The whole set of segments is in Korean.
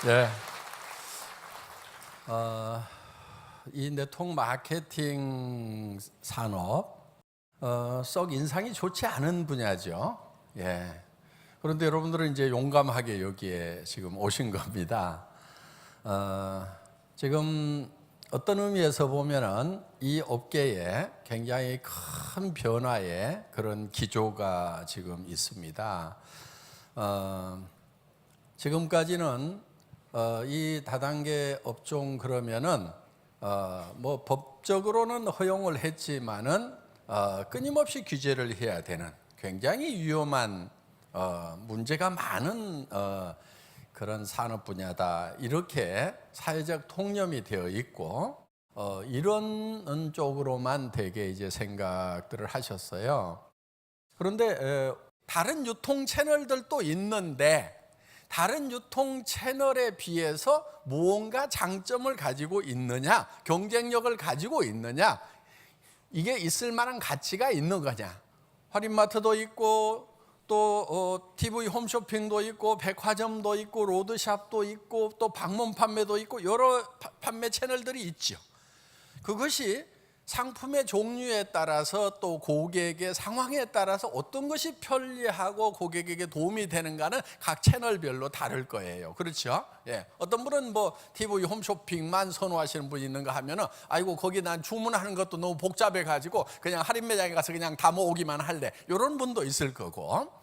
네. 이 네트워크 마케팅 산업 썩 인상이 좋지 않은 분야죠. 예. 그런데 여러분들은 이제 용감하게 여기에 지금 오신 겁니다. 지금 어떤 의미에서 보면은 이 업계에 굉장히 큰 변화의 그런 기조가 지금 있습니다. 지금까지는 이 다단계 업종 그러면은 뭐 법적으로는 허용을 했지만은 끊임없이 규제를 해야 되는 굉장히 위험한 문제가 많은 그런 산업 분야다, 이렇게 사회적 통념이 되어 있고 이런 쪽으로만 되게 이제 생각들을 하셨어요. 그런데 다른 유통 채널들도 있는데 다른 유통 채널에 비해서 무언가 장점을 가지고 있느냐, 경쟁력을 가지고 있느냐, 이게 있을 만한 가치가 있는 거냐. 할인마트도 있고 또 TV 홈쇼핑도 있고 백화점도 있고 로드샵도 있고 또 방문 판매도 있고 여러 판매 채널들이 있죠. 그것이 상품의 종류에 따라서 또 고객의 상황에 따라서 어떤 것이 편리하고 고객에게 도움이 되는가는 각 채널별로 다를 거예요. 그렇죠? 예. 어떤 분은 뭐 TV 홈쇼핑만 선호하시는 분이 있는가 하면은 아이고 거기 난 주문하는 것도 너무 복잡해 가지고 그냥 할인 매장에 가서 그냥 다 모으기만 할래. 이런 분도 있을 거고.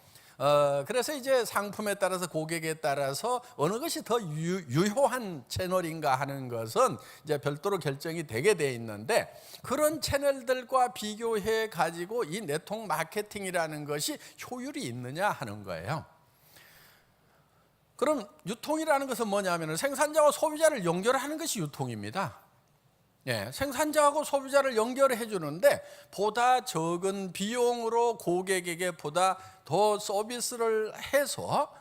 그래서 이제 상품에 따라서 고객에 따라서 어느 것이 더 유효한 채널인가 하는 것은 이제 별도로 결정이 되게 돼 있는데, 그런 채널들과 비교해 가지고 이 네트워크 마케팅이라는 것이 효율이 있느냐 하는 거예요. 그럼 유통이라는 것은 뭐냐면 생산자와 소비자를 연결하는 것이 유통입니다. 예, 생산자하고 소비자를 연결해 주는데 보다 적은 비용으로 고객에게 보다 더 서비스를 해서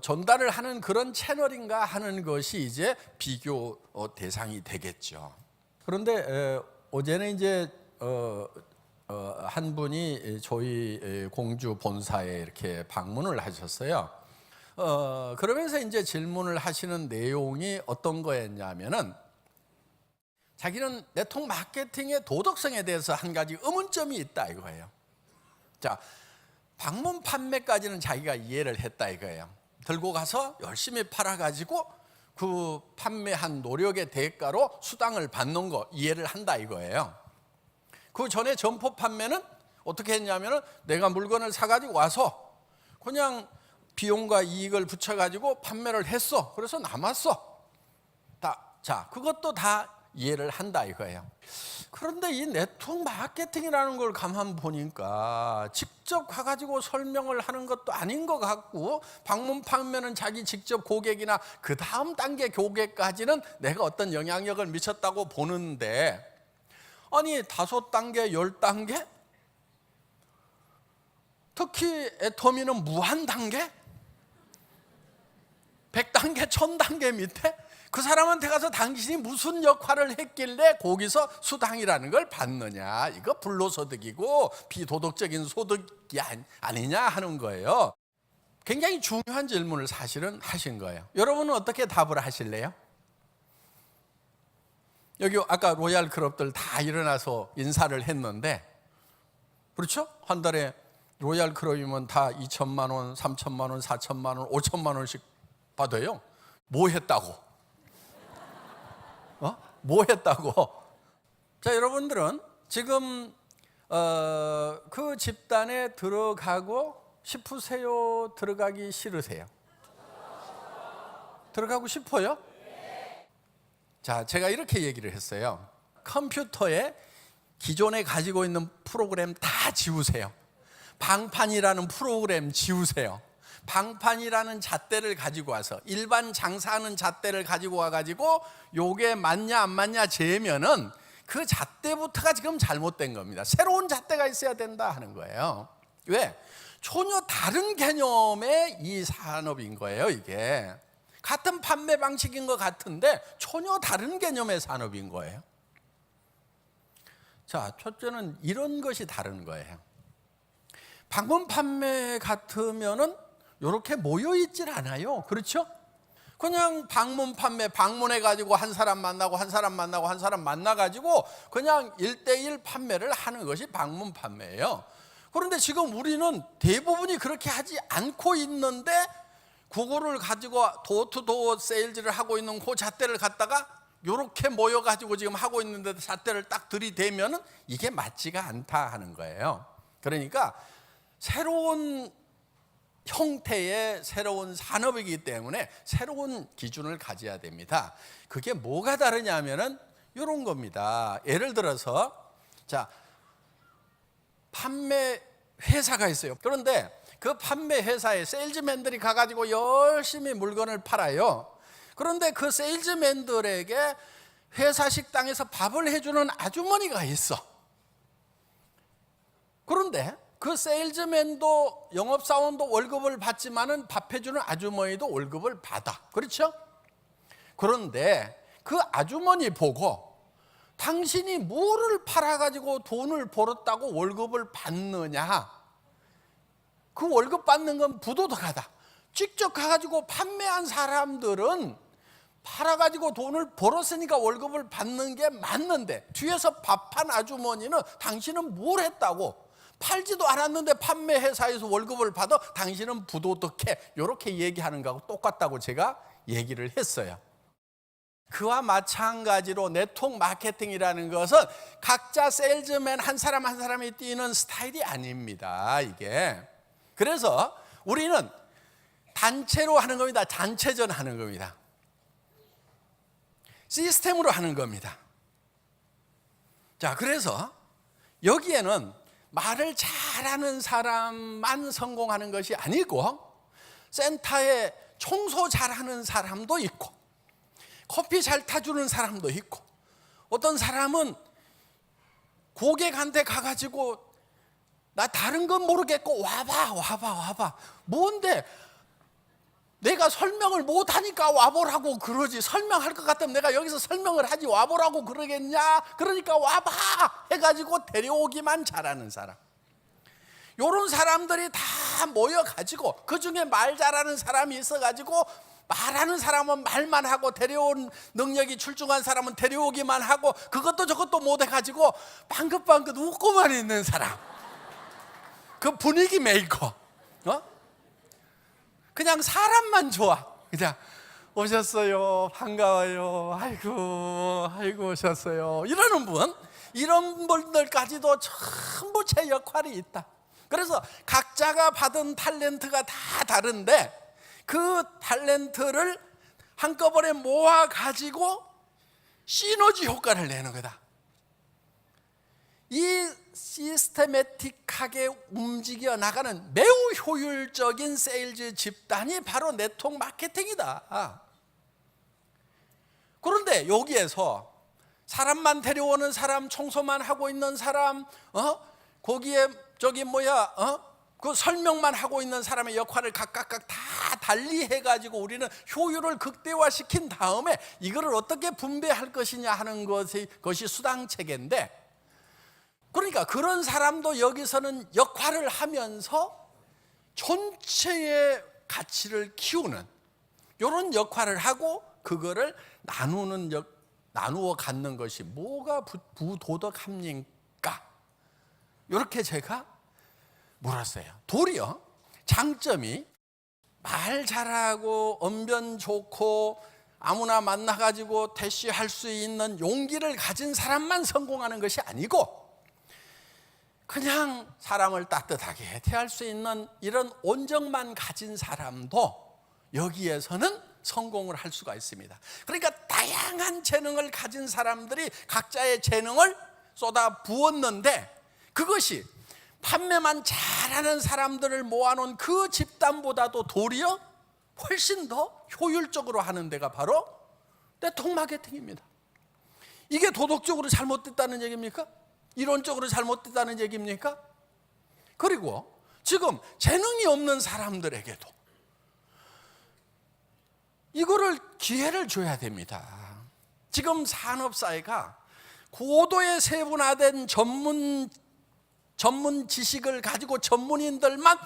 전달을 하는 그런 채널인가 하는 것이 이제 비교 대상이 되겠죠. 그런데 어제는 이제 한 분이 저희 공주 본사에 이렇게 방문을 하셨어요. 그러면서 이제 질문을 하시는 내용이 어떤 거였냐면은, 자기는 네트워크 마케팅의 도덕성에 대해서 한 가지 의문점이 있다 이거예요. 자, 방문 판매까지는 자기가 이해를 했다 이거예요. 들고 가서 열심히 팔아가지고 그 판매한 노력의 대가로 수당을 받는 거 이해를 한다 이거예요. 그 전에 점포 판매는 어떻게 했냐면은 내가 물건을 사가지고 와서 그냥 비용과 이익을 붙여가지고 판매를 했어. 그래서 남았어. 자, 그것도 다 이해를 한다 이거예요. 그런데 이 네트워크 마케팅이라는 걸 가만 보니까 직접 가가지고 설명을 하는 것도 아닌 것 같고, 방문 판매는 자기 직접 고객이나 그 다음 단계 고객까지는 내가 어떤 영향력을 미쳤다고 보는데, 아니 5단계, 10단계? 특히 애터미는 무한 단계? 100단계, 1000단계 밑에? 그 사람한테 가서 당신이 무슨 역할을 했길래 거기서 수당이라는 걸 받느냐, 이거 불로소득이고 비도덕적인 소득이 아니냐 하는 거예요. 굉장히 중요한 질문을 사실은 하신 거예요. 여러분은 어떻게 답을 하실래요? 여기 아까 로얄 클럽들 다 일어나서 인사를 했는데, 그렇죠? 한 달에 로얄 클럽이면 다 2천만 원, 3천만 원, 4천만 원, 5천만 원씩 받아요. 뭐 했다고? 뭐 했다고? 자, 여러분들은 지금 그 집단에 들어가고 싶으세요? 들어가기 싫으세요? 들어가고 싶어요? 자, 제가 이렇게 얘기를 했어요. 컴퓨터에 기존에 가지고 있는 프로그램 다 지우세요. 방판이라는 프로그램 지우세요. 방판이라는 잣대를 가지고 와서, 일반 장사하는 잣대를 가지고 와가지고 요게 맞냐 안 맞냐 재면은 그 잣대부터가 지금 잘못된 겁니다. 새로운 잣대가 있어야 된다 하는 거예요. 왜? 전혀 다른 개념의 이 산업인 거예요. 이게 같은 판매 방식인 것 같은데 전혀 다른 개념의 산업인 거예요. 자, 첫째는 이런 것이 다른 거예요. 방문 판매 같으면은 이렇게 모여 있질 않아요. 그렇죠? 그냥 방문 판매, 방문해가지고 한 사람 만나고 한 사람 만나고 한 사람 만나가지고 그냥 1대1 판매를 하는 것이 방문 판매예요. 그런데 지금 우리는 대부분이 그렇게 하지 않고 있는데 그거를 가지고 도어투도어 세일즈를 하고 있는 그 잣대를 갖다가 이렇게 모여가지고 지금 하고 있는데 잣대를 딱 들이대면은 이게 맞지가 않다 하는 거예요. 그러니까 새로운 형태의 새로운 산업이기 때문에 새로운 기준을 가져야 됩니다. 그게 뭐가 다르냐면은 이런 겁니다. 예를 들어서 자, 판매 회사가 있어요. 그런데 그 판매 회사에 세일즈맨들이 가가지고 열심히 물건을 팔아요. 그런데 그 세일즈맨들에게 회사 식당에서 밥을 해주는 아주머니가 있어. 그런데 그 세일즈맨도 영업사원도 월급을 받지만은 밥 해주는 아주머니도 월급을 받아. 그렇죠? 그런데 그 아주머니 보고 당신이 뭐를 팔아가지고 돈을 벌었다고 월급을 받느냐? 그 월급 받는 건 부도덕하다. 직접 가가지고 판매한 사람들은 팔아가지고 돈을 벌었으니까 월급을 받는 게 맞는데 뒤에서 밥한 아주머니는 당신은 뭘 했다고? 팔지도 않았는데 판매 회사에서 월급을 받아 당신은 부도덕해. 이렇게 얘기하는 거하고 똑같다고 제가 얘기를 했어요. 그와 마찬가지로 네트워크 마케팅이라는 것은 각자 세일즈맨 한 사람 한 사람이 뛰는 스타일이 아닙니다. 이게. 그래서 우리는 단체로 하는 겁니다. 단체전 하는 겁니다. 시스템으로 하는 겁니다. 자, 그래서 여기에는 말을 잘하는 사람만 성공하는 것이 아니고 센터에 청소 잘하는 사람도 있고 커피 잘 타주는 사람도 있고 어떤 사람은 고객한테 가가지고 나 다른 건 모르겠고 와봐 뭔데 내가 설명을 못하니까 와보라고 그러지 설명할 것 같으면 내가 여기서 설명을 하지 와보라고 그러겠냐 그러니까 와봐 해가지고 데려오기만 잘하는 사람 요런 사람들이 다 모여가지고 그중에 말 잘하는 사람이 있어가지고 말하는 사람은 말만 하고 데려온 능력이 출중한 사람은 데려오기만 하고 그것도 저것도 못해가지고 방긋방긋 웃고만 있는 사람 그 분위기 메이커 그냥 사람만 좋아 그냥 오셨어요 반가워요 아이고 오셨어요 이러는 분 이런 분들까지도 전부 제 역할이 있다. 그래서 각자가 받은 탤런트가 다 다른데 그 탤런트를 한꺼번에 모아 가지고 시너지 효과를 내는 거다. 이 시스테매틱하게 움직여 나가는 매우 효율적인 세일즈 집단이 바로 네트워크 마케팅이다. 그런데 여기에서 사람만 데려오는 사람, 청소만 하고 있는 사람, 거기에 그 설명만 하고 있는 사람의 역할을 각각 다 달리 해가지고 우리는 효율을 극대화시킨 다음에 이거를 어떻게 분배할 것이냐 하는 것이 수당체계인데 그러니까 그런 사람도 여기서는 역할을 하면서 전체의 가치를 키우는 이런 역할을 하고 그거를 나누어 갖는 것이 뭐가 부도덕합니까? 이렇게 제가 물었어요. 도리어 장점이 말 잘하고 언변 좋고 아무나 만나가지고 대시할 수 있는 용기를 가진 사람만 성공하는 것이 아니고 그냥 사람을 따뜻하게 대할 수 있는 이런 온정만 가진 사람도 여기에서는 성공을 할 수가 있습니다. 그러니까 다양한 재능을 가진 사람들이 각자의 재능을 쏟아 부었는데 그것이 판매만 잘하는 사람들을 모아놓은 그 집단보다도 도리어 훨씬 더 효율적으로 하는 데가 바로 네트워크 마케팅입니다. 이게 도덕적으로 잘못됐다는 얘기입니까? 이론적으로 잘못됐다는 얘기입니까? 그리고 지금 재능이 없는 사람들에게도 이거를 기회를 줘야 됩니다. 지금 산업사회가 고도의 세분화된 전문 지식을 가지고 전문인들만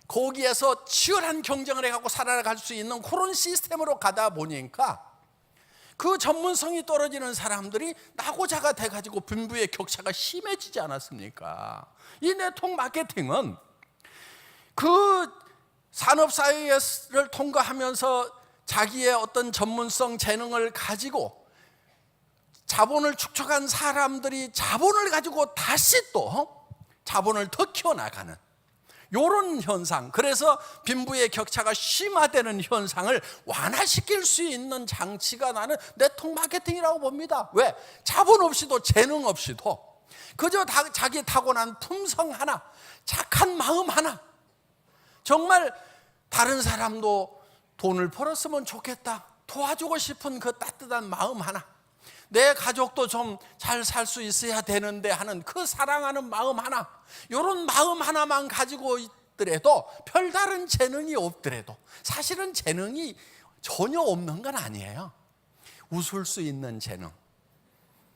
거기에서 치열한 경쟁을 해갖고 살아갈 수 있는 그런 시스템으로 가다 보니까 그 전문성이 떨어지는 사람들이 낙오자가 돼가지고 빈부의 격차가 심해지지 않았습니까? 이 네트워크 마케팅은 그 산업사회를 통과하면서 자기의 어떤 전문성 재능을 가지고 자본을 축적한 사람들이 자본을 가지고 다시 또 자본을 더 키워나가는 이런 현상, 그래서 빈부의 격차가 심화되는 현상을 완화시킬 수 있는 장치가 나는 네트워크 마케팅이라고 봅니다. 왜? 자본 없이도 재능 없이도 그저 자기 타고난 품성 하나, 착한 마음 하나, 정말 다른 사람도 돈을 벌었으면 좋겠다, 도와주고 싶은 그 따뜻한 마음 하나, 내 가족도 좀 잘 살 수 있어야 되는데 하는 그 사랑하는 마음 하나, 이런 마음 하나만 가지고 있더라도, 별다른 재능이 없더라도, 사실은 재능이 전혀 없는 건 아니에요. 웃을 수 있는 재능,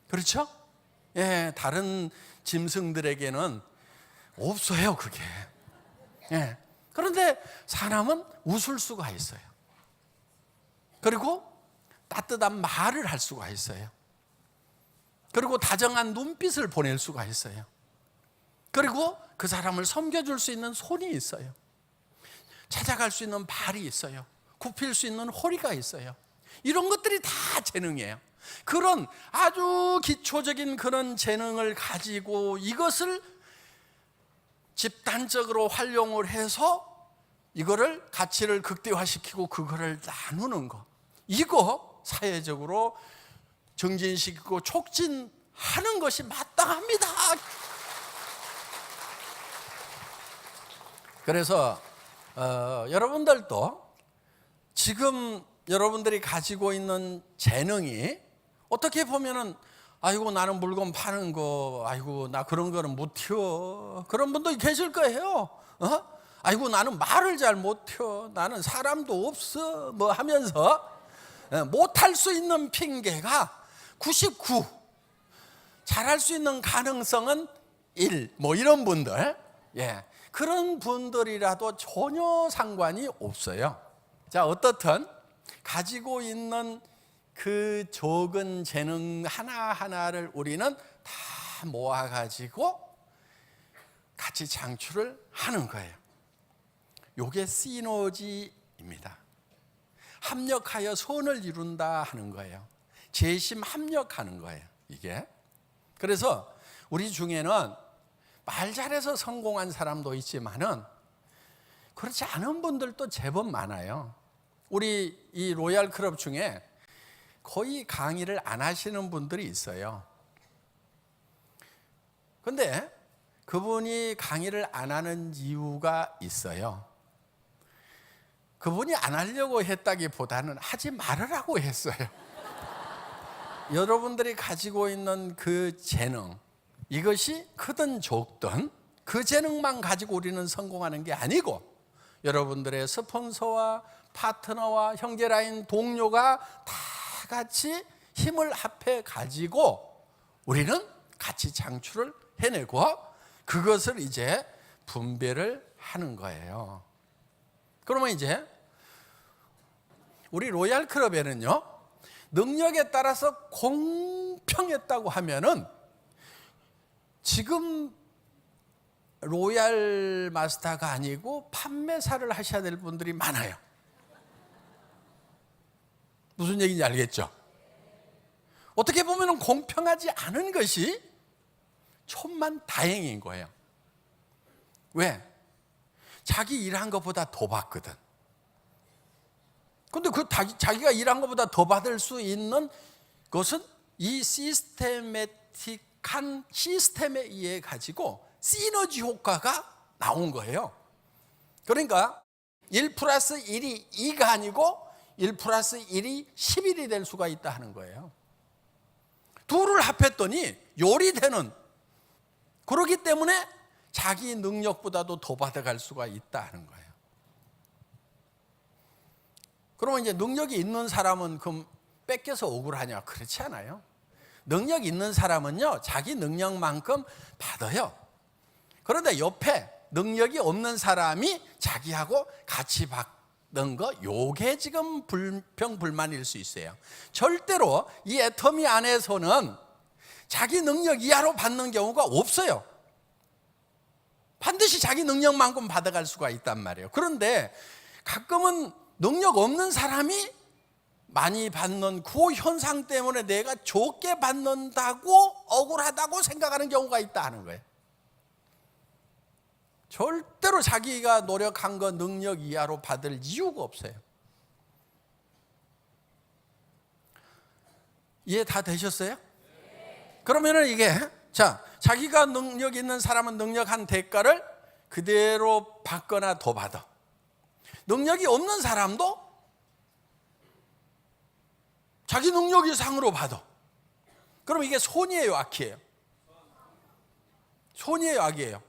그렇죠? 예, 다른 짐승들에게는 없어요, 그게. 예. 그런데 사람은 웃을 수가 있어요. 그리고 따뜻한 말을 할 수가 있어요. 그리고 다정한 눈빛을 보낼 수가 있어요. 그리고 그 사람을 섬겨줄 수 있는 손이 있어요. 찾아갈 수 있는 발이 있어요. 굽힐 수 있는 허리가 있어요. 이런 것들이 다 재능이에요. 그런 아주 기초적인 그런 재능을 가지고 이것을 집단적으로 활용을 해서 이거를 가치를 극대화시키고 그거를 나누는 거, 이거 사회적으로 정진시키고 촉진하는 것이 마땅합니다. 그래서 여러분들도 지금 여러분들이 가지고 있는 재능이 어떻게 보면은 아이고 나는 물건 파는 거, 아이고 나 그런 거는 못해요, 그런 분도 계실 거예요. 아이고 나는 말을 잘 못해요, 나는 사람도 없어, 뭐 하면서 못할 수 있는 핑계가 99, 잘할 수 있는 가능성은 1, 뭐 이런 분들, 예, 그런 분들이라도 전혀 상관이 없어요. 자, 어떻든 가지고 있는 그 적은 재능 하나하나를 우리는 다 모아가지고 같이 창출을 하는 거예요. 이게 시너지입니다. 합력하여 선을 이룬다 하는 거예요. 재심 합력하는 거예요, 이게. 그래서 우리 중에는 말 잘해서 성공한 사람도 있지만은 그렇지 않은 분들도 제법 많아요. 우리 이 로얄 클럽 중에 거의 강의를 안 하시는 분들이 있어요. 근데 그분이 강의를 안 하는 이유가 있어요. 그분이 안 하려고 했다기보다는 하지 말으라고 했어요. 여러분들이 가지고 있는 그 재능, 이것이 크든 적든 그 재능만 가지고 우리는 성공하는 게 아니고, 여러분들의 스폰서와 파트너와 형제라인 동료가 다 같이 힘을 합해 가지고 우리는 같이 창출을 해내고 그것을 이제 분배를 하는 거예요. 그러면 이제 우리 로얄 클럽에는요, 능력에 따라서 공평했다고 하면은 지금 로얄 마스터가 아니고 판매사를 하셔야 될 분들이 많아요. 무슨 얘기인지 알겠죠? 어떻게 보면 공평하지 않은 것이 천만 다행인 거예요. 왜? 자기 일한 것보다 더 받거든. 근데 그 자기가 일한 것보다 더 받을 수 있는 것은 이 시스테매틱한 시스템에 의해 가지고 시너지 효과가 나온 거예요. 그러니까 1 플러스 1이 2가 아니고 1 플러스 1이 11이 될 수가 있다 하는 거예요. 둘을 합했더니 요리되는, 그렇기 때문에 자기 능력보다도 더 받아갈 수가 있다 하는 거예요. 그러면 이제 능력이 있는 사람은 그럼 뺏겨서 억울하냐? 그렇지 않아요. 능력 있는 사람은요, 자기 능력만큼 받아요. 그런데 옆에 능력이 없는 사람이 자기하고 같이 받는 거, 요게 지금 불평불만일 수 있어요. 절대로 이 애터미 안에서는 자기 능력 이하로 받는 경우가 없어요. 반드시 자기 능력만큼 받아갈 수가 있단 말이에요. 그런데 가끔은 능력 없는 사람이 많이 받는 그 현상 때문에 내가 좋게 받는다고 억울하다고 생각하는 경우가 있다 하는 거예요. 절대로 자기가 노력한 거 능력 이하로 받을 이유가 없어요. 이해 다 되셨어요? 그러면은 이게 자기가 능력 있는 사람은 능력한 대가를 그대로 받거나 더 받아. 능력이 없는 사람도 자기 능력 이상으로 받아. 그럼 이게 선이에요, 악이에요? 선이에요, 악이에요?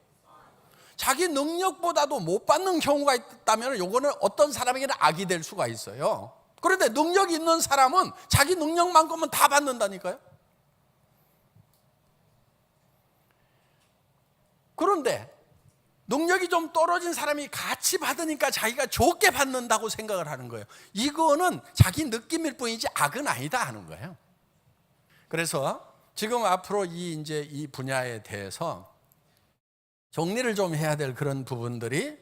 자기 능력보다도 못 받는 경우가 있다면 이거는 어떤 사람에게는 악이 될 수가 있어요. 그런데 능력이 있는 사람은 자기 능력만큼은 다 받는다니까요. 그런데 능력이 좀 떨어진 사람이 같이 받으니까 자기가 좋게 받는다고 생각을 하는 거예요. 이거는 자기 느낌일 뿐이지 악은 아니다 하는 거예요. 그래서 지금 앞으로 이 분야에 대해서 정리를 좀 해야 될 그런 부분들이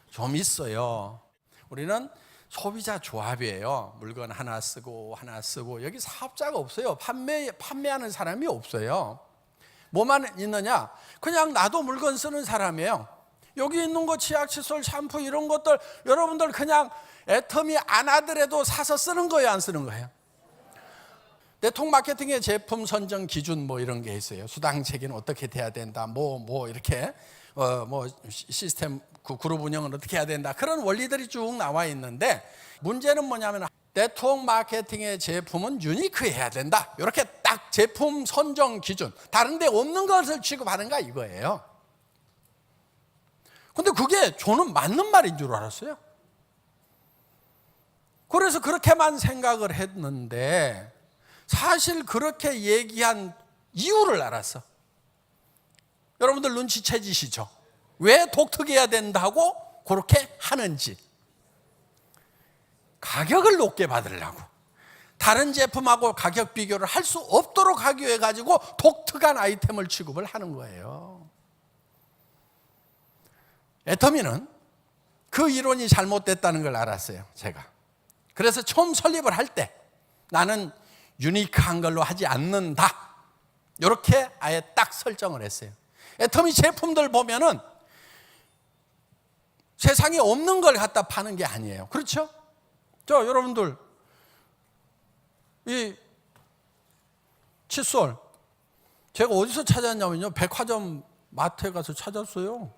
좀 있어요. 우리는 소비자 조합이에요. 물건 하나 쓰고 여기 사업자가 없어요. 판매하는 사람이 없어요. 뭐만 있느냐? 그냥 나도 물건 쓰는 사람이에요. 여기 있는 거 치약, 칫솔, 샴푸 이런 것들 여러분들 그냥 애터미 안 하더라도 사서 쓰는 거예요, 안 쓰는 거예요? 네트워크 마케팅의 제품 선정 기준 뭐 이런 게 있어요. 수당 체계는 어떻게 돼야 된다. 뭐 이렇게 시스템 그룹 운영은 어떻게 해야 된다. 그런 원리들이 쭉 나와 있는데 문제는 뭐냐면 네트워크 마케팅의 제품은 유니크해야 된다. 이렇게 딱 제품 선정 기준. 다른 데 없는 것을 취급하는가 이거예요. 근데 그게 저는 맞는 말인 줄 알았어요. 그래서 그렇게만 생각을 했는데 사실 그렇게 얘기한 이유를 알았어. 여러분들 눈치채지시죠? 왜 독특해야 된다고 그렇게 하는지. 가격을 높게 받으려고. 다른 제품하고 가격 비교를 할 수 없도록 하기 위해 가지고 독특한 아이템을 취급을 하는 거예요. 애터미는 그 이론이 잘못됐다는 걸 알았어요, 제가. 그래서 처음 설립을 할 때 나는 유니크한 걸로 하지 않는다. 이렇게 아예 딱 설정을 했어요. 애터미 제품들 보면은 세상에 없는 걸 갖다 파는 게 아니에요. 그렇죠? 여러분들 이 칫솔 제가 어디서 찾았냐면요, 백화점 마트에 가서 찾았어요.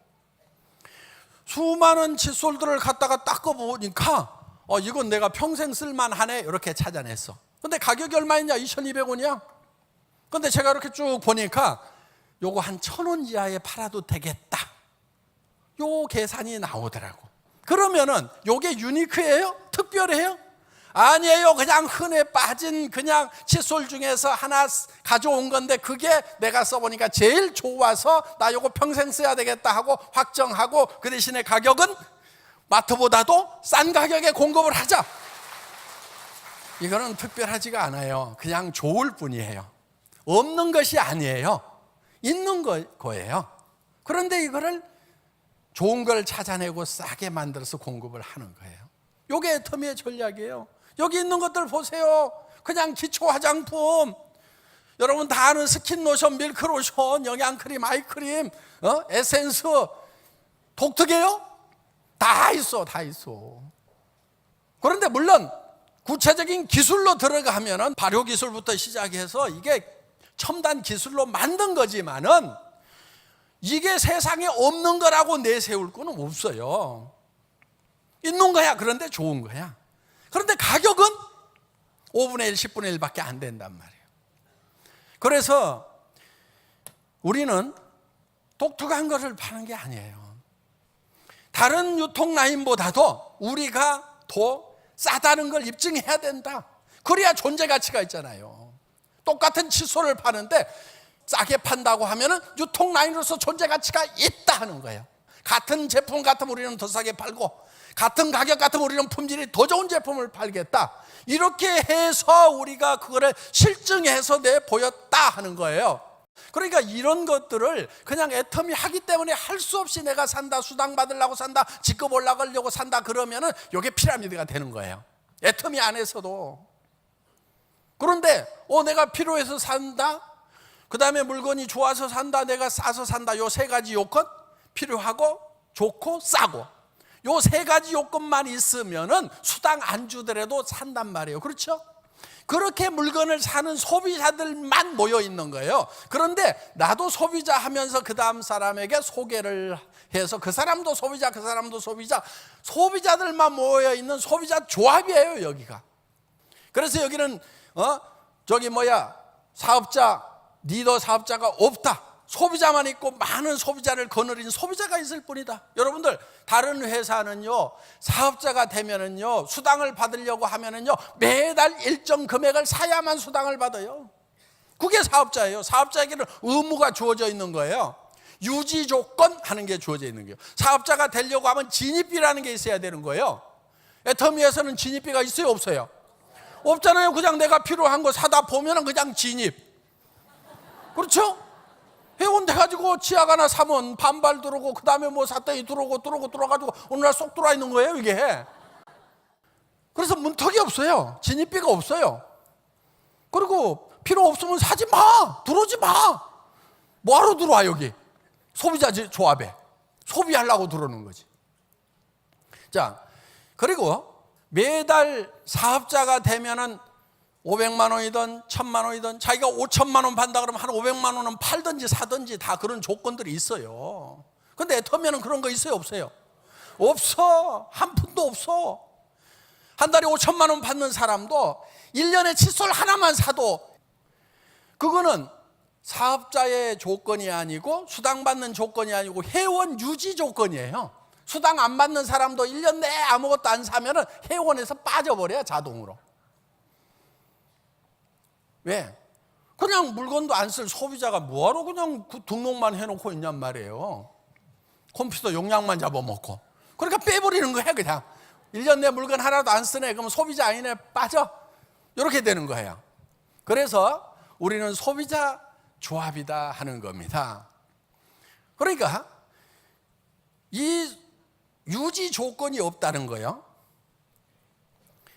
수많은 칫솔들을 갖다가 닦아보니까 이건 내가 평생 쓸만하네 이렇게 찾아냈어. 근데 가격이 얼마였냐? 2,200원이야. 근데 제가 이렇게 쭉 보니까 요거 한 1,000원 이하에 팔아도 되겠다. 요 계산이 나오더라고. 그러면은 요게 유니크해요? 특별해요? 아니에요. 그냥 흔해 빠진 그냥 칫솔 중에서 하나 가져온 건데 그게 내가 써보니까 제일 좋아서 나 요거 평생 써야 되겠다 하고 확정하고 그 대신에 가격은 마트보다도 싼 가격에 공급을 하자. 이거는 특별하지가 않아요. 그냥 좋을 뿐이에요. 없는 것이 아니에요. 있는 거예요. 그런데 이거를 좋은 걸 찾아내고 싸게 만들어서 공급을 하는 거예요. 이게 애터미의 전략이에요. 여기 있는 것들 보세요. 그냥 기초 화장품, 여러분 다 아는 스킨 로션, 밀크 로션, 영양크림, 아이크림, 에센스, 독특해요? 다 있어. 그런데 물론 구체적인 기술로 들어가면은 발효 기술부터 시작해서 이게 첨단 기술로 만든 거지만은 이게 세상에 없는 거라고 내세울 거는 없어요. 있는 거야. 그런데 좋은 거야. 그런데 가격은 5분의 1, 10분의 1밖에 안 된단 말이에요. 그래서 우리는 독특한 것을 파는 게 아니에요. 다른 유통 라인보다도 우리가 더 싸다는 걸 입증해야 된다. 그래야 존재 가치가 있잖아요. 똑같은 칫솔을 파는데 싸게 판다고 하면은 유통 라인으로서 존재 가치가 있다 하는 거예요. 같은 제품 같으면 우리는 더 싸게 팔고 같은 가격 같으면 우리는 품질이 더 좋은 제품을 팔겠다. 이렇게 해서 우리가 그거를 실증해서 내보였다 하는 거예요. 그러니까 이런 것들을 그냥 애터미 하기 때문에 할 수 없이 내가 산다, 수당 받으려고 산다, 직급 올라가려고 산다 그러면은 이게 피라미드가 되는 거예요. 애터미 안에서도. 그런데 내가 필요해서 산다, 그 다음에 물건이 좋아서 산다, 내가 싸서 산다, 요 세 가지 요건, 필요하고 좋고 싸고, 요 세 가지 요건만 있으면은 수당 안 주더라도 산단 말이에요. 그렇죠? 그렇게 물건을 사는 소비자들만 모여 있는 거예요. 그런데 나도 소비자 하면서 그 다음 사람에게 소개를 해서 그 사람도 소비자, 그 사람도 소비자, 소비자들만 모여 있는 소비자 조합이에요, 여기가. 그래서 여기는 사업자, 리더 사업자가 없다. 소비자만 있고 많은 소비자를 거느린 소비자가 있을 뿐이다. 여러분들, 다른 회사는요, 사업자가 되면은요, 수당을 받으려고 하면은요, 매달 일정 금액을 사야만 수당을 받아요. 그게 사업자예요. 사업자에게는 의무가 주어져 있는 거예요. 유지 조건 하는 게 주어져 있는 거예요. 사업자가 되려고 하면 진입비라는 게 있어야 되는 거예요. 애터미에서는 진입비가 있어요, 없어요? 없잖아요. 그냥 내가 필요한 거 사다 보면은 그냥 진입. 그렇죠? 회원 돼가지고 치약 하나 사면 반발 들어오고 그 다음에 뭐 샀더니 들어가지고 오늘날 쏙 들어와 있는 거예요, 이게. 그래서 문턱이 없어요. 진입비가 없어요. 그리고 필요 없으면 사지 마, 들어오지 마. 뭐하러 들어와 여기? 소비자 조합에 소비하려고 들어오는 거지. 자, 그리고 매달 사업자가 되면은 500만 원이든 1000만 원이든 자기가 5천만 원 판다 그러면 한 500만 원은 팔든지 사든지 다 그런 조건들이 있어요. 근데 애터미는 그런 거 있어요, 없어요? 없어. 한 푼도 없어. 한 달에 5천만 원 받는 사람도 1년에 칫솔 하나만 사도 그거는 사업자의 조건이 아니고 수당 받는 조건이 아니고 회원 유지 조건이에요. 수당 안 받는 사람도 1년 내에 아무것도 안 사면은 회원에서 빠져버려요, 자동으로. 왜? 그냥 물건도 안 쓸 소비자가 뭐하러 그냥 등록만 해놓고 있냔 말이에요. 컴퓨터 용량만 잡아먹고. 그러니까 빼버리는 거야, 그냥. 1년 내 물건 하나도 안 쓰네. 그러면 소비자 아니네, 빠져. 이렇게 되는 거예요. 그래서 우리는 소비자 조합이다 하는 겁니다. 그러니까 이 유지 조건이 없다는 거예요.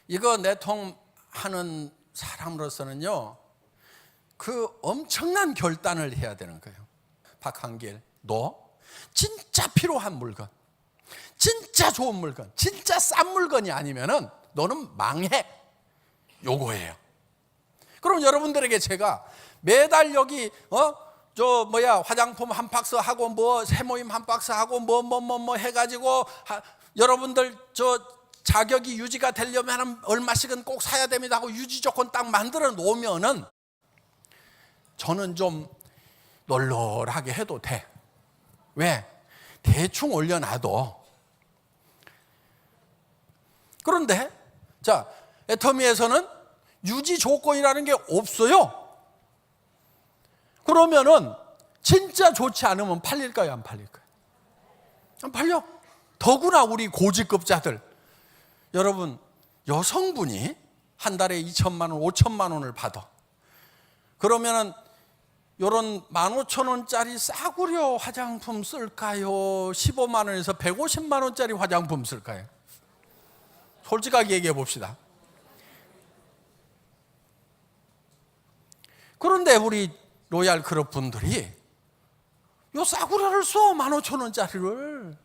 이거 내통하는 사람으로서는요, 그 엄청난 결단을 해야 되는 거예요. 박한길, 너 진짜 필요한 물건, 진짜 좋은 물건, 진짜 싼 물건이 아니면은 너는 망해. 요거예요. 그럼 여러분들에게 제가 매달 여기 화장품 한 박스 하고 뭐 세모임 한 박스 하고 뭐 해가지고 여러분들 자격이 유지가 되려면 얼마씩은 꼭 사야 됩니다 하고 유지 조건 딱 만들어 놓으면은 저는 좀 널널하게 해도 돼. 왜? 대충 올려놔도. 그런데 자, 애터미에서는 유지 조건이라는 게 없어요. 그러면은 진짜 좋지 않으면 팔릴까요, 안 팔릴까요? 안 팔려. 더구나 우리 고직급자들, 여러분, 여성분이 한 달에 2천만 원, 5천만 원을 받아. 그러면은 요런 15,000원짜리 싸구려 화장품 쓸까요? 15만 원에서 150만 원짜리 화장품 쓸까요? 솔직하게 얘기해 봅시다. 그런데 우리 로얄 클럽 분들이 요 싸구려를 써, 15,000원짜리를.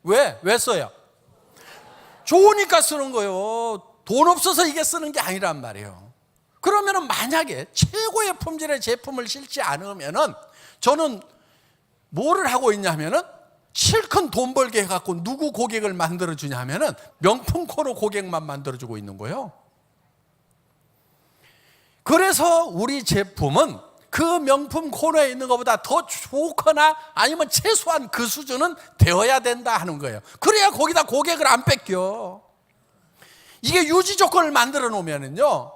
왜 써요? 좋으니까 쓰는 거예요. 돈 없어서 이게 쓰는 게 아니란 말이에요. 그러면은 만약에 최고의 품질의 제품을 실지 않으면은 저는 뭐를 하고 있냐면은 실컷 돈 벌게 해갖고 누구 고객을 만들어주냐면은 명품 코너 고객만 만들어주고 있는 거예요. 그래서 우리 제품은 그 명품 코너에 있는 것보다 더 좋거나 아니면 최소한 그 수준은 되어야 된다 하는 거예요. 그래야 거기다 고객을 안 뺏겨. 이게 유지 조건을 만들어 놓으면은요,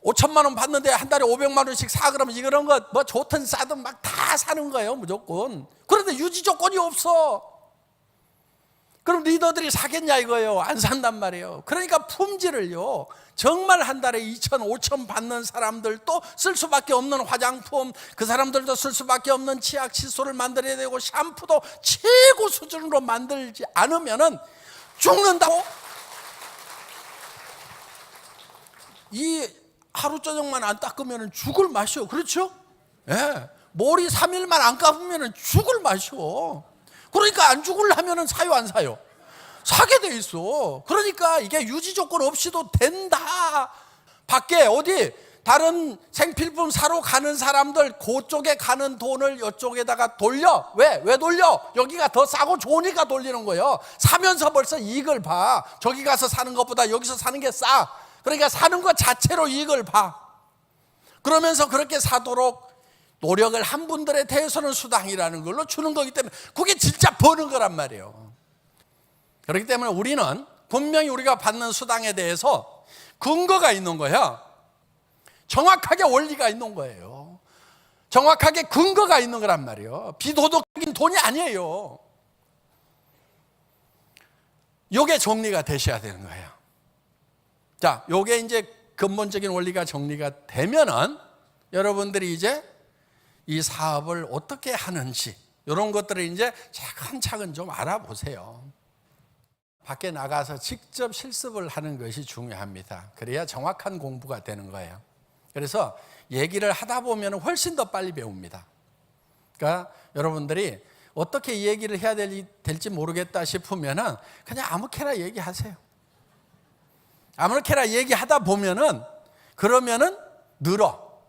5천만 원 받는데 한 달에 500만 원씩 사 그러면 이런 거 뭐 좋든 싸든 막 다 사는 거예요, 무조건. 그런데 그런데 유지 조건이 없어. 그럼 리더들이 사겠냐 이거예요? 안 산단 말이에요. 그러니까 품질을요, 정말 한 달에 2천, 5천 받는 사람들도 쓸 수밖에 없는 화장품, 그 사람들도 쓸 수밖에 없는 치약, 칫솔을 만들어야 되고 샴푸도 최고 수준으로 만들지 않으면은 죽는다고? 이 하루 저녁만 안 닦으면 죽을 맛이요. 그렇죠? 예. 머리 3일만 안 감으면 죽을 맛이요. 그러니까 안 죽으려면 사요, 안 사요? 사게 돼 있어. 그러니까 이게 유지 조건 없이도 된다. 밖에 어디 다른 생필품 사러 가는 사람들 그쪽에 가는 돈을 이쪽에다가 돌려. 왜 돌려? 여기가 더 싸고 좋으니까 돌리는 거예요. 사면서 벌써 이익을 봐. 저기 가서 사는 것보다 여기서 사는 게 싸. 그러니까 사는 것 자체로 이익을 봐. 그러면서 그렇게 사도록 노력을 한 분들에 대해서는 수당이라는 걸로 주는 거기 때문에 그게 진짜 버는 거란 말이에요. 그렇기 때문에 우리는 분명히 우리가 받는 수당에 대해서 근거가 있는 거야. 정확하게 원리가 있는 거예요. 정확하게 근거가 있는 거란 말이에요. 비도덕적인 돈이 아니에요. 요게 정리가 되셔야 되는 거예요. 자, 요게 이제 근본적인 원리가 정리가 되면은 여러분들이 이제 이 사업을 어떻게 하는지 이런 것들을 이제 차근차근 좀 알아보세요. 밖에 나가서 직접 실습을 하는 것이 중요합니다. 그래야 정확한 공부가 되는 거예요. 그래서 얘기를 하다 보면 훨씬 더 빨리 배웁니다. 그러니까 여러분들이 어떻게 얘기를 해야 될지 모르겠다 싶으면 그냥 아무렇게나 얘기하세요. 아무렇게나 얘기하다 보면은 그러면은 늘어.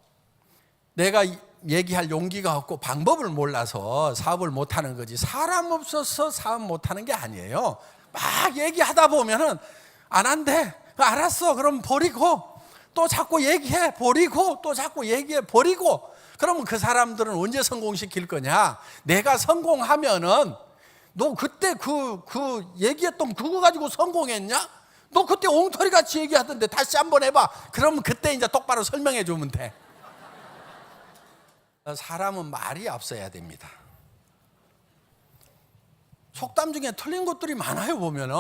내가 얘기할 용기가 없고 방법을 몰라서 사업을 못하는 거지, 사람 없어서 사업 못하는 게 아니에요. 막 얘기하다 보면은 안 한대. 알았어. 그럼 버리고 또 자꾸 얘기해 버리고 또 자꾸 얘기해 버리고. 그러면 그 사람들은 언제 성공시킬 거냐? 내가 성공하면은 너 그때 그 얘기했던 그거 가지고 성공했냐? 너 그때 엉터리같이 얘기하던데 다시 한번 해봐. 그러면 그때 이제 똑바로 설명해 주면 돼. 사람은 말이 앞서야 됩니다. 속담 중에 틀린 것들이 많아요. 보면은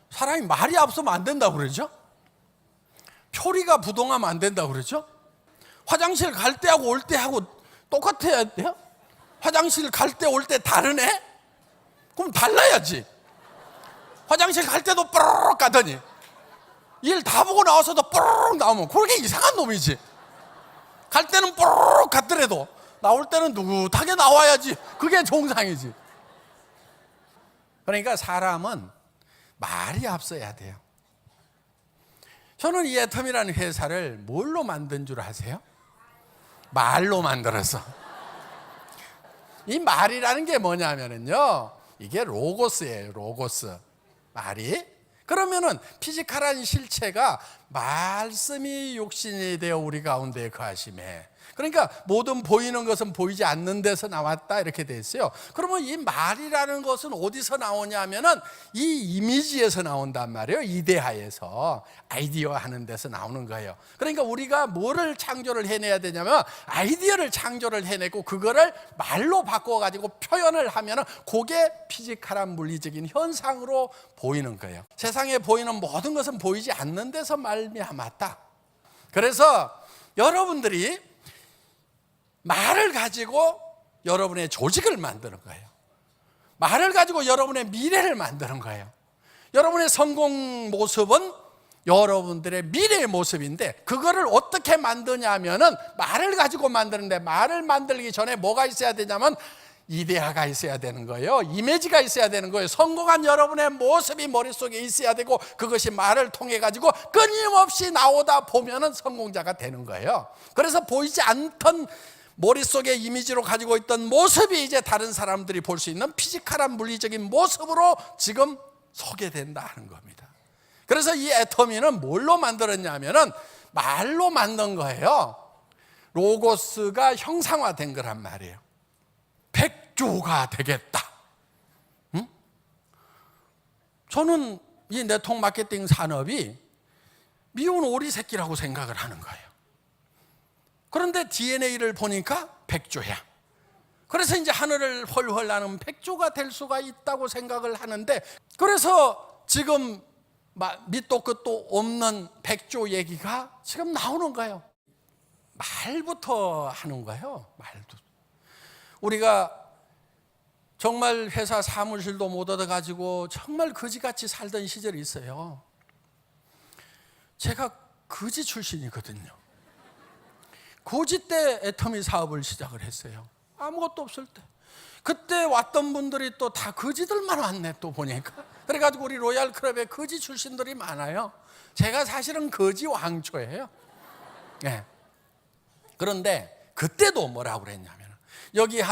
사람이 말이 앞서면 안 된다고 그러죠. 표리가 부동하면 안 된다고 그러죠. 화장실 갈 때하고 올 때하고 똑같아야 돼요? 화장실 갈 때 올 때 다르네? 그럼 달라야지. 화장실 갈 때도 뽀록 가더니 일 다 보고 나와서도 뽀록 나오면 그게 이상한 놈이지. 갈 때는 뽀록 갔더라도 나올 때는 누긋하게 나와야지. 그게 정상이지. 그러니까 사람은 말이 앞서야 돼요. 저는 이 애텀이라는 회사를 뭘로 만든 줄 아세요? 말로 만들어서. 이 말이라는 게 뭐냐면요, 이게 로고스예요. 로고스. 말이. 그러면은 피지컬한 실체가 말씀이 육신이 되어 우리 가운데 거하심에. 그러니까 모든 보이는 것은 보이지 않는 데서 나왔다 이렇게 돼 있어요. 그러면 이 말이라는 것은 어디서 나오냐면은 이 이미지에서 나온단 말이에요. 이데아에서 아이디어 하는 데서 나오는 거예요. 그러니까 우리가 뭐를 창조를 해내야 되냐면 아이디어를 창조를 해내고 그거를 말로 바꿔가지고 표현을 하면은 그게 피지컬한 물리적인 현상으로 보이는 거예요. 세상에 보이는 모든 것은 보이지 않는 데서 말미암았다. 그래서 여러분들이 말을 가지고 여러분의 조직을 만드는 거예요. 말을 가지고 여러분의 미래를 만드는 거예요. 여러분의 성공 모습은 여러분들의 미래의 모습인데 그거를 어떻게 만드냐면은 말을 가지고 만드는데 말을 만들기 전에 뭐가 있어야 되냐면 이데아가 있어야 되는 거예요. 이미지가 있어야 되는 거예요. 성공한 여러분의 모습이 머릿속에 있어야 되고 그것이 말을 통해 가지고 끊임없이 나오다 보면은 성공자가 되는 거예요. 그래서 보이지 않던 머릿속에 이미지로 가지고 있던 모습이 이제 다른 사람들이 볼 수 있는 피지컬한 물리적인 모습으로 지금 소개된다 하는 겁니다. 그래서 이 애터미는 뭘로 만들었냐면은 말로 만든 거예요. 로고스가 형상화된 거란 말이에요. 백조가 되겠다. 응? 저는 이 네트워크 마케팅 산업이 미운 오리 새끼라고 생각을 하는 거예요. 그런데 DNA를 보니까 백조야. 그래서 이제 하늘을 훨훨 나는 백조가 될 수가 있다고 생각을 하는데, 그래서 지금 밑도 끝도 없는 백조 얘기가 지금 나오는 거예요. 말부터 하는 거예요. 말도. 우리가 정말 회사 사무실도 못 얻어가지고 정말 거지같이 살던 시절이 있어요. 제가 거지 출신이거든요. 고지 때 애터미 사업을 시작을 했어요. 아무것도 없을 때. 그때 왔던 분들이 또 다 거지들만 왔네, 또 보니까. 그래가지고 우리 로얄 클럽에 거지 출신들이 많아요. 제가 사실은 거지 왕초예요. 네. 그런데 그때도 뭐라고 그랬냐면, 여기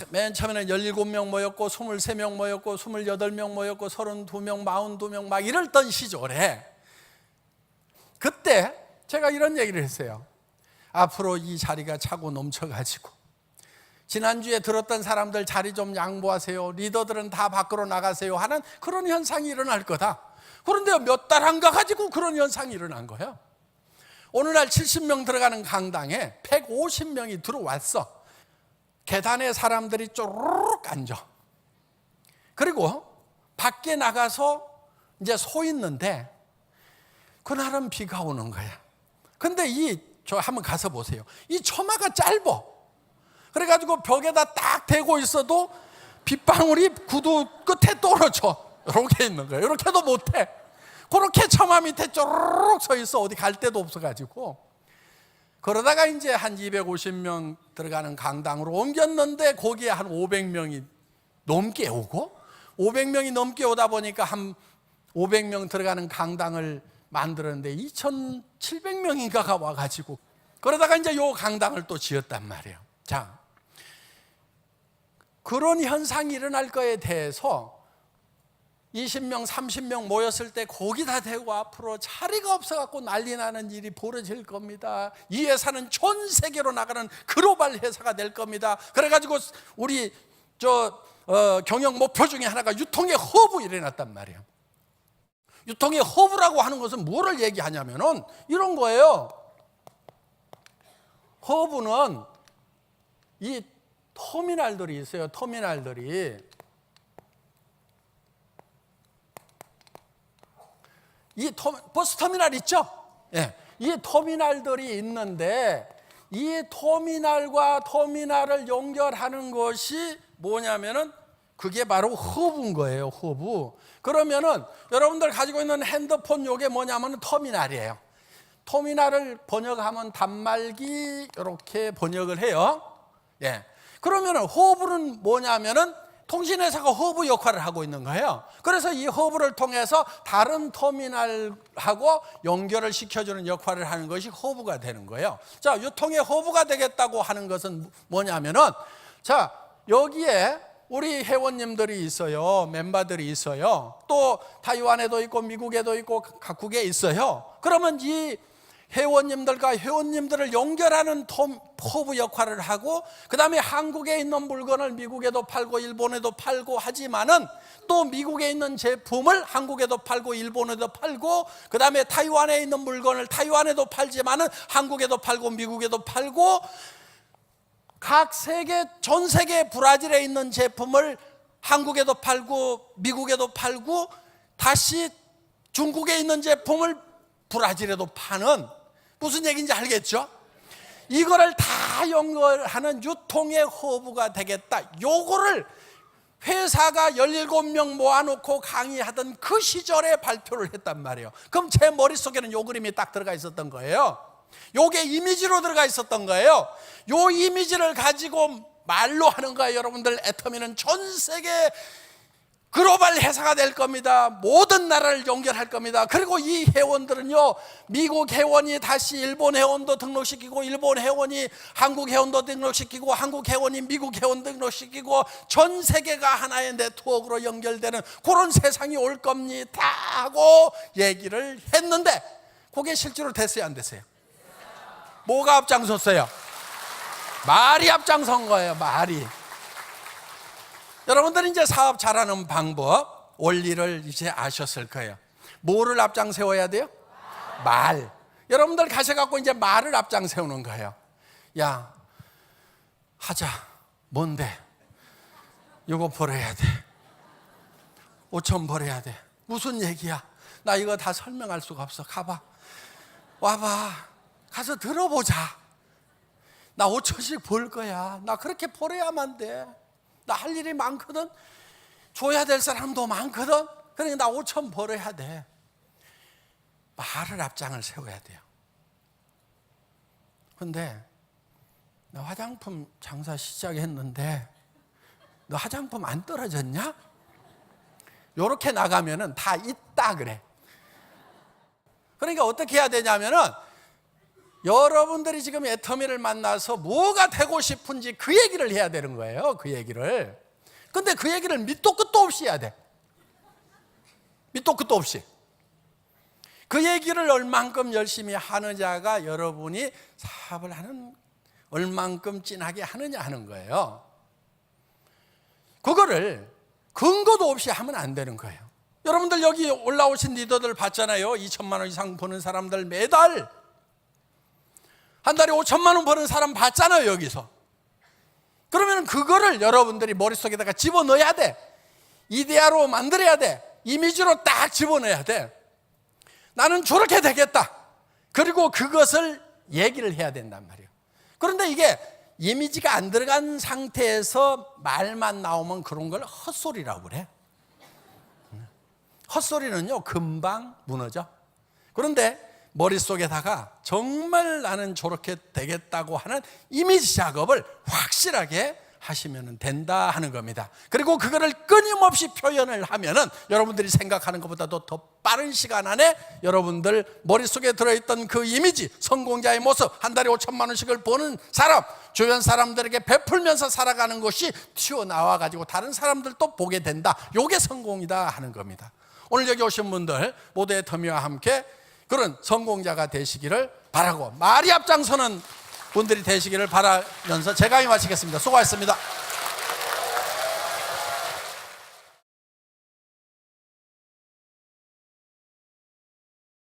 맨 처음에는 17명 모였고 23명 모였고 28명 모였고 32명, 42명 막 이랬던 시절에, 그때 제가 이런 얘기를 했어요. 앞으로 이 자리가 차고 넘쳐가지고 지난주에 들었던 사람들 자리 좀 양보하세요, 리더들은 다 밖으로 나가세요 하는 그런 현상이 일어날 거다. 그런데 몇 달 안 가가지고 그런 현상이 일어난 거예요. 오늘날 70명 들어가는 강당에 150명이 들어왔어. 계단에 사람들이 쪼르륵 앉아. 그리고 밖에 나가서 이제 서 있는데, 그날은 비가 오는 거야. 근데 저 한번 가서 보세요. 이 처마가 짧아. 그래가지고 벽에다 딱 대고 있어도 빗방울이 구두 끝에 떨어져. 이렇게 있는 거예요. 이렇게도 못해. 그렇게 처마 밑에 쪼르륵 서 있어. 어디 갈 데도 없어가지고. 그러다가 이제 한 250명 들어가는 강당으로 옮겼는데, 거기에 한 500명이 넘게 오고, 500명이 넘게 오다 보니까 한 500명 들어가는 강당을 만들었는데 2,700명인가가 와가지고, 그러다가 이제 요 강당을 또 지었단 말이에요. 자, 그런 현상이 일어날 거에 대해서 20명, 30명 모였을 때 거기다 대고 앞으로 자리가 없어갖고 난리 나는 일이 벌어질 겁니다. 이 회사는 전 세계로 나가는 글로벌 회사가 될 겁니다. 그래가지고 우리 경영 목표 중에 하나가 유통의 허브 일어났단 말이에요. 유통의 허브라고 하는 것은 뭐를 얘기하냐면은 이런 거예요. 허브는 이 터미널들이 있어요. 터미널들이. 버스 터미널 있죠? 예. 이 터미널들이 있는데, 이 터미널과 터미널을 연결하는 것이 뭐냐면은 그게 바로 허브인 거예요. 허브. 그러면은 여러분들 가지고 있는 핸드폰 요게 뭐냐면 터미널이에요. 터미널을 번역하면 단말기 이렇게 번역을 해요. 예. 그러면은 허브는 뭐냐면은 통신회사가 허브 역할을 하고 있는 거예요. 그래서 이 허브를 통해서 다른 터미널하고 연결을 시켜주는 역할을 하는 것이 허브가 되는 거예요. 자, 유통의 허브가 되겠다고 하는 것은 뭐냐면은, 자, 여기에 우리 회원님들이 있어요. 멤버들이 있어요. 또 타이완에도 있고 미국에도 있고 각국에 있어요. 그러면 이 회원님들과 회원님들을 연결하는 허브 역할을 하고, 그 다음에 한국에 있는 물건을 미국에도 팔고 일본에도 팔고 하지만은, 또 미국에 있는 제품을 한국에도 팔고 일본에도 팔고, 그 다음에 타이완에 있는 물건을 타이완에도 팔지만은 한국에도 팔고 미국에도 팔고, 전 세계 브라질에 있는 제품을 한국에도 팔고 미국에도 팔고, 다시 중국에 있는 제품을 브라질에도 파는, 무슨 얘기인지 알겠죠? 이거를 다 연결하는 유통의 허브가 되겠다. 요거를 회사가 17명 모아놓고 강의하던 그 시절에 발표를 했단 말이에요. 그럼 제 머릿속에는 요 그림이 딱 들어가 있었던 거예요. 요게 이미지로 들어가 있었던 거예요. 요 이미지를 가지고 말로 하는 거예요. 여러분들, 애터미는 전 세계 글로벌 회사가 될 겁니다. 모든 나라를 연결할 겁니다. 그리고 이 회원들은요, 미국 회원이 다시 일본 회원도 등록시키고, 일본 회원이 한국 회원도 등록시키고, 한국 회원이 미국 회원 등록시키고, 전 세계가 하나의 네트워크로 연결되는 그런 세상이 올 겁니다 하고 얘기를 했는데, 그게 실제로 됐어요, 안 됐어요? 뭐가 앞장섰어요? 말이 앞장선 거예요. 말이. 여러분들은 이제 사업 잘하는 방법, 원리를 이제 아셨을 거예요. 뭐를 앞장 세워야 돼요? 말. 여러분들 가셔갖고 이제 말을 앞장 세우는 거예요. 야, 하자. 뭔데? 이거 벌어야 돼. 5천 벌어야 돼. 무슨 얘기야? 나 이거 다 설명할 수가 없어. 가봐. 와봐. 가서 들어보자. 나 5천씩 벌 거야. 나 그렇게 벌어야만 돼. 나 할 일이 많거든. 줘야 될 사람도 많거든. 그러니까 나 5천 벌어야 돼. 말을 앞장을 세워야 돼요. 근데 나 화장품 장사 시작했는데 너 화장품 안 떨어졌냐? 요렇게 나가면은 다 있다 그래. 그러니까 어떻게 해야 되냐면은 여러분들이 지금 애터미를 만나서 뭐가 되고 싶은지 그 얘기를 해야 되는 거예요. 그 얘기를. 근데 그 얘기를 밑도 끝도 없이 해야 돼. 밑도 끝도 없이. 그 얘기를 얼만큼 열심히 하느냐가 여러분이 사업을 하는 얼만큼 진하게 하느냐 하는 거예요. 그거를 근거도 없이 하면 안 되는 거예요. 여러분들 여기 올라오신 리더들 봤잖아요. 2천만 원 이상 버는 사람들 매달 한 달에 5천만 원 버는 사람 봤잖아요. 여기서. 그러면 그거를 여러분들이 머릿속에다가 집어넣어야 돼. 이데아로 만들어야 돼. 이미지로 딱 집어넣어야 돼. 나는 저렇게 되겠다. 그리고 그것을 얘기를 해야 된단 말이에요. 그런데 이게 이미지가 안 들어간 상태에서 말만 나오면 그런 걸 헛소리라고 그래. 헛소리는요 금방 무너져. 그런데 머릿속에다가 정말 나는 저렇게 되겠다고 하는 이미지 작업을 확실하게 하시면 된다 하는 겁니다. 그리고 그거를 끊임없이 표현을 하면은 여러분들이 생각하는 것보다도 더 빠른 시간 안에 여러분들 머릿속에 들어있던 그 이미지, 성공자의 모습, 한 달에 5천만 원씩을 버는 사람, 주변 사람들에게 베풀면서 살아가는 것이 튀어나와 가지고 다른 사람들도 보게 된다. 이게 성공이다 하는 겁니다. 오늘 여기 오신 분들 모두의 터미와 함께 그런 성공자가 되시기를 바라고 말이 앞장서는 분들이 되시기를 바라면서 제가 마치겠습니다. 수고하셨습니다.